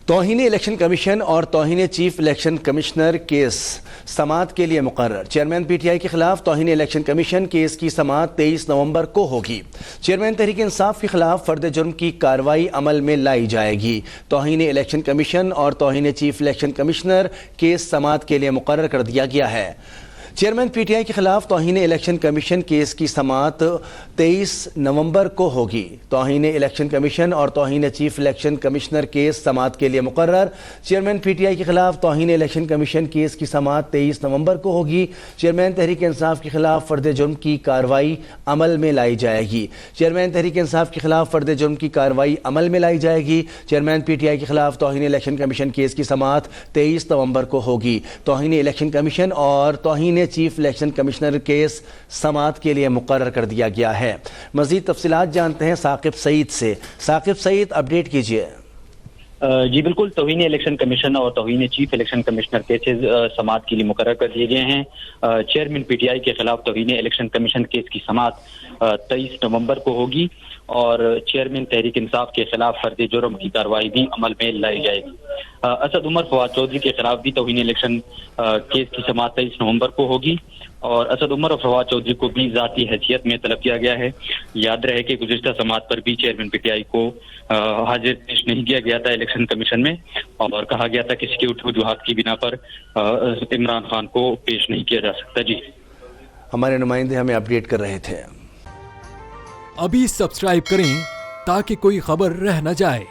توہین election commission اور توہین چیف الیکشن کمشنر کیس سماعت کے لیے مقرر۔ چیئرمین پی ٹی آئی کے خلاف توہین الیکشن کمیشن کیس کی سماعت 23 نومبر کو ہوگی۔ چیئرمین تحریک انصاف کے خلاف فرد جرم کی کارروائی عمل میں لائی جائے گی۔ توہین الیکشن کمیشن اور توہین چیف الیکشن کمشنر کیس سماعت کے لیے مقرر کر دیا گیا ہے۔ چیئرمین پی ٹی آئی کے خلاف توہین الیکشن کمیشن کیس کی سماعت 23 نومبر کو ہوگی۔ توہین الیکشن کمیشن اور توہین چیف الیکشن کمشنر کیس سماعت کے لیے مقرر۔ چیئرمین پی ٹی آئی کے خلاف توہین الیکشن کمیشن کیس کی سماعت 23 نومبر کو ہوگی۔ چیئرمین تحریک انصاف کے خلاف فرد جرم کی کارروائی عمل میں لائی جائے گی۔ چیئرمین تحریک انصاف کے خلاف فرد جرم کی کارروائی عمل میں لائی جائے گی۔ چیئرمین پی ٹی آئی کے خلاف توہین الیکشن کمیشن کیس کی سماعت 23 نومبر کو ہوگی۔ توہین الیکشن کمیشن اور توہین چیف الیکشن کمشنر کیس سماعت کے لیے مقرر کر دیا گیا ہے۔ مزید تفصیلات جانتے ہیں ثاقب سعید سے۔ ثاقب سعید، اپڈیٹ کیجیے۔ جی بالکل، توہین الیکشن کمیشن اور توہین چیف الیکشن کمشنر کیسز سماعت کے لیے مقرر کر دیے گئے ہیں۔ چیئرمین پی ٹی آئی کے خلاف توہین الیکشن کمیشن کیس کی سماعت 23 نومبر کو ہوگی اور چیئرمین تحریک انصاف کے خلاف فرد جرم کی کارروائی بھی عمل میں لائی جائے گی۔ اسد عمر فواد چودھری کے خلاف بھی توہین الیکشن کیس کی سماعت 23 نومبر کو ہوگی اور اسد عمر اور فواد چودھری کو بھی ذاتی حیثیت میں طلب کیا گیا ہے۔ یاد رہے کہ گزشتہ سماعت پر بھی چیئرمین پی ٹی آئی کو حاضر پیش نہیں کیا گیا تھا الیکشن کمیشن میں اور کہا گیا تھا کہ سیکیورٹی وجوہات کی بنا پر عمران خان کو پیش نہیں کیا جا سکتا۔ جی ہمارے نمائندے ہمیں اپڈیٹ کر رہے تھے۔ ابھی سبسکرائب کریں تاکہ کوئی خبر رہ نہ جائے۔